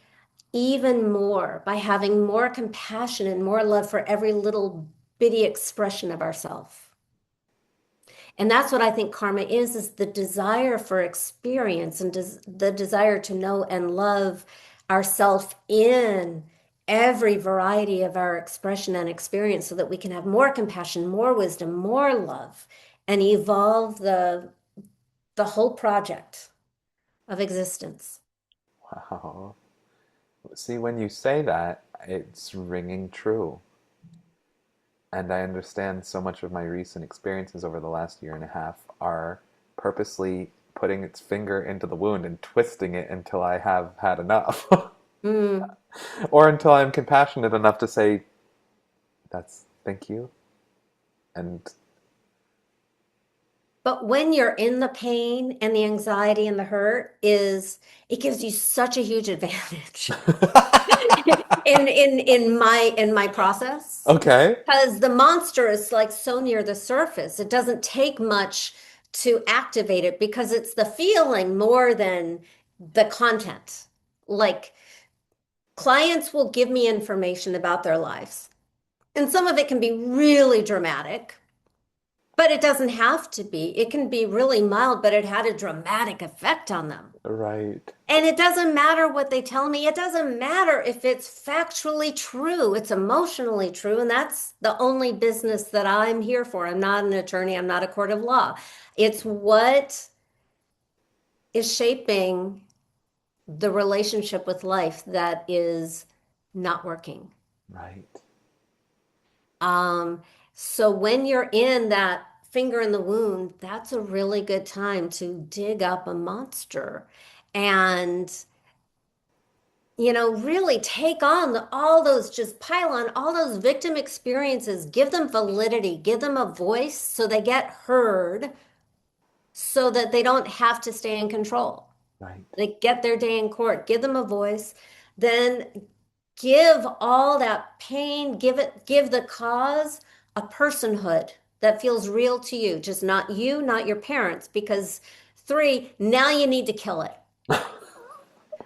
even more by having more compassion and more love for every little bitty expression of ourself. And that's what I think karma is the desire for experience and the desire to know and love ourself in every variety of our expression and experience so that we can have more compassion, more wisdom, more love, and evolve the whole project of existence. Wow. See, when you say that, it's ringing true. And I understand so much of my recent experiences over the last year and a half are purposely putting its finger into the wound and twisting it until I have had enough. Mm. Or until I'm compassionate enough to say, that's thank you. And But when you're in the pain and the anxiety and the hurt it gives you such a huge advantage in my process. okay, Because the monster is like so near the surface. It doesn't take much to activate it because it's the feeling more than the content. Like clients will give me information about their lives, and some of it can be really dramatic, but it doesn't have to be. It can be really mild, but it had a dramatic effect on them. right, And it doesn't matter what they tell me. It doesn't matter if it's factually true. It's emotionally true. And that's the only business that I'm here for. I'm not an attorney. I'm not a court of law. It's what is shaping the relationship with life that is not working. right, Um, so when you're in that finger in the wound, that's a really good time to dig up a monster and really take on all those, just pile on all those victim experiences, give them validity, give them a voice so they get heard so that they don't have to stay in control. right, They get their day in court, give them a voice, then give all that pain, give the cause a personhood that feels real to you, just not you, not your parents, because three, now you need to kill it.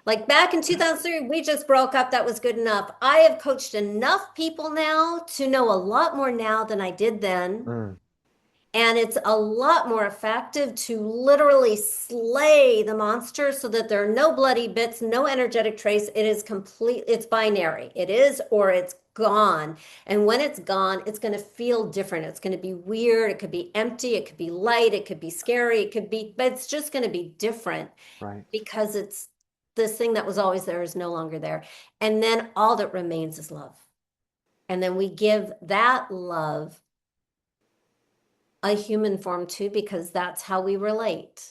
Like back in 2003, we just broke up. That was good enough. I have coached enough people now to know a lot more now than I did then. mm, And it's a lot more effective to literally slay the monster so that there are no bloody bits, no energetic trace. It is complete, it's binary. It is or it's gone. And when it's gone, it's going to feel different. It's going to be weird. It could be empty. It could be light. It could be scary. It could be, but it's just going to be different right, because it's this thing that was always there is no longer there. And then all that remains is love. And then we give that love a human form too, because that's how we relate.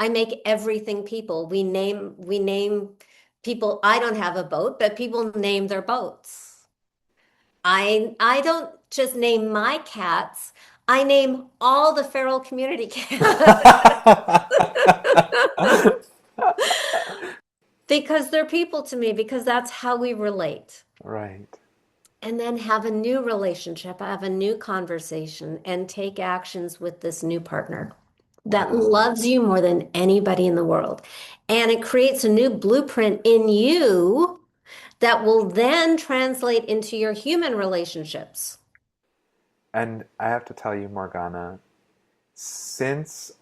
I make everything people. We name People, I don't have a boat, but people name their boats. I don't just name my cats. I name all the feral community cats because they're people to me, because that's how we relate. Right. And then have a new relationship, have a new conversation, and take actions with this new partner that Wow. loves you more than anybody in the world. And it creates a new blueprint in you that will then translate into your human relationships. And I have to tell you, Morgana, since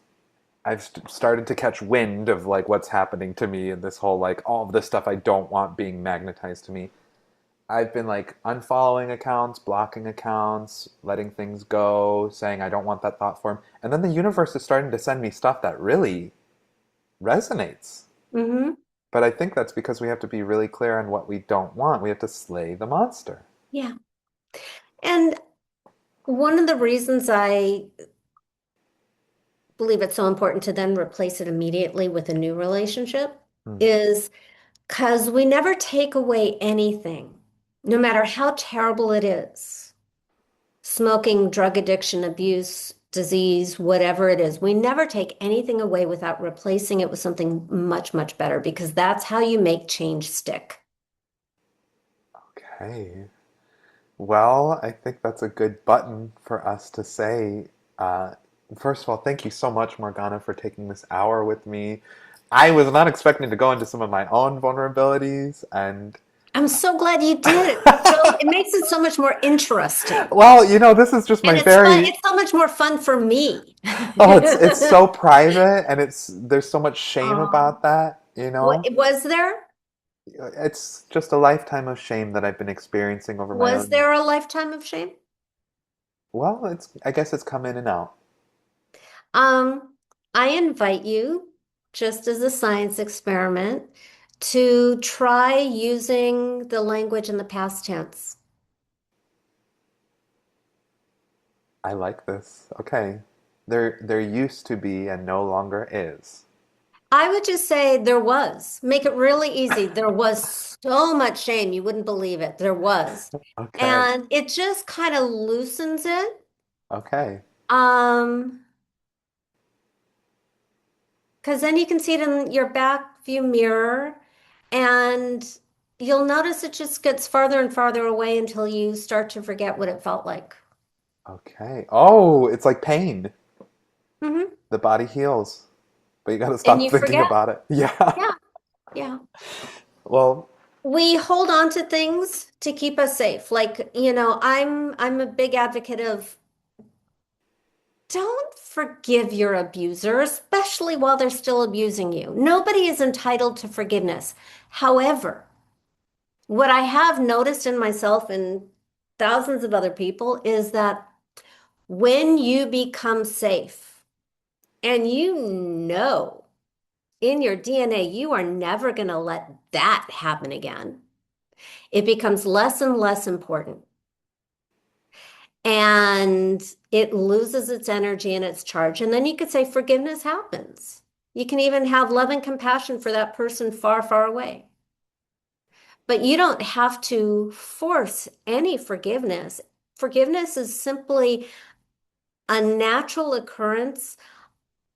I've started to catch wind of like what's happening to me and this whole like all of this stuff I don't want being magnetized to me, I've been like unfollowing accounts, blocking accounts, letting things go, saying I don't want that thought form. And then the universe is starting to send me stuff that really resonates. Hmm. But I think that's because we have to be really clear on what we don't want. We have to slay the monster. Yeah. And one of the reasons I believe it's so important to then replace it immediately with a new relationship Hmm. is because we never take away anything, no matter how terrible it is. Smoking, drug addiction, abuse, disease, whatever it is, we never take anything away without replacing it with something much, much better, because that's how you make change stick. Okay. Well, I think that's a good button for us to say. Uh, First of all, thank you so much, Morgana, for taking this hour with me. I was not expecting to go into some of my own vulnerabilities, and I'm so glad you did. It makes it so much more interesting. well, this is just And my it's fun. very It's so much more fun for me. oh, it's so private, and there's so much shame Um, about that. what was there? It's just a lifetime of shame that I've been experiencing over my Was own. there a lifetime of shame? Well, I guess it's come in and out. Um, I invite you, just as a science experiment, to try using the language in the past tense. I like this. Okay. There used to be and no longer is. I would just say there was. Make it really easy. There was so much shame, you wouldn't believe it. There was. Okay. And it just kind of loosens it. Okay. Um, because then you can see it in your back view mirror, and you'll notice it just gets farther and farther away until you start to forget what it felt like. Okay. Oh, it's like pain. Hmm. The body heals, but you got to And stop you thinking forget. about it. Yeah. Yeah, yeah. Well, We hold on to things to keep us safe. Like, I'm a big advocate of don't forgive your abuser, especially while they're still abusing you. Nobody is entitled to forgiveness. However, what I have noticed in myself and thousands of other people is that when you become safe and you know in your DNA you are never going to let that happen again, it becomes less and less important. And it loses its energy and its charge. And then you could say forgiveness happens. You can even have love and compassion for that person far, far away. But you don't have to force any forgiveness. Forgiveness is simply a natural occurrence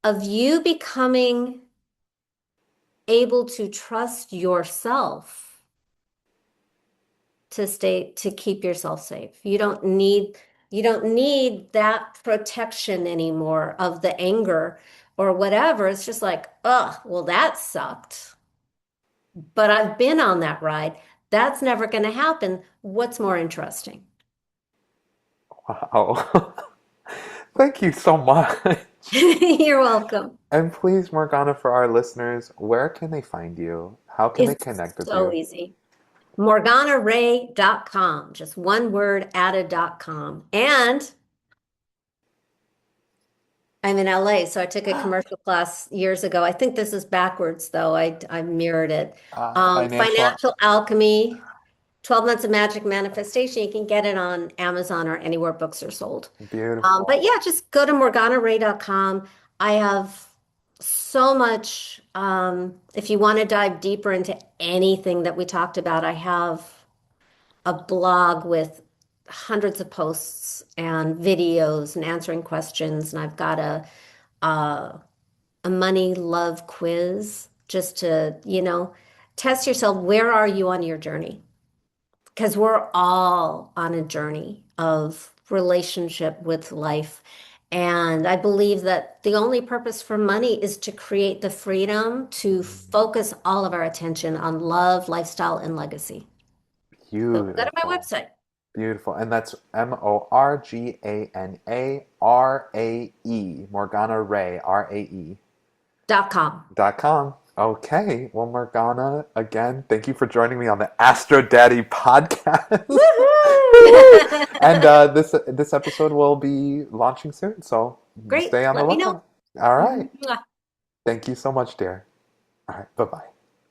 of you becoming able to trust yourself to keep yourself safe. You don't need that protection anymore of the anger or whatever. It's just like, oh, well, that sucked. But I've been on that ride. That's never going to happen. What's more interesting? wow. Thank you so much. You're welcome. And please, Morgana, for our listeners, where can they find you? How can they It's connect with so you? easy. MorganaRae.com, just one word added.com. And I'm in LA, so I took a commercial class years ago. I think this is backwards, though. I mirrored it. Financial. Financial Alchemy, 12 Months of Magic Manifestation. You can get it on Amazon or anywhere books are sold. But Beautiful. yeah, just go to morganarae.com. I have so much. If you want to dive deeper into anything that we talked about, I have a blog with hundreds of posts and videos and answering questions, and I've got a, a money love quiz just to, test yourself. Where are you on your journey? Because we're all on a journey of relationship with life. And I believe that the only purpose for money is to create the freedom to focus all of our attention on love, lifestyle, and legacy. So go to my Beautiful. website. Beautiful. And that's Morgana, Morgana Rae, RAE. .com. .com. Okay. Well, Morgana, again, thank you for joining me on the Astro Daddy podcast. Woo! Woohoo! And this episode will be launching soon, so Great. stay on the Let me know. lookout. All right. Mwah. Thank you so much, dear. All right. Bye bye.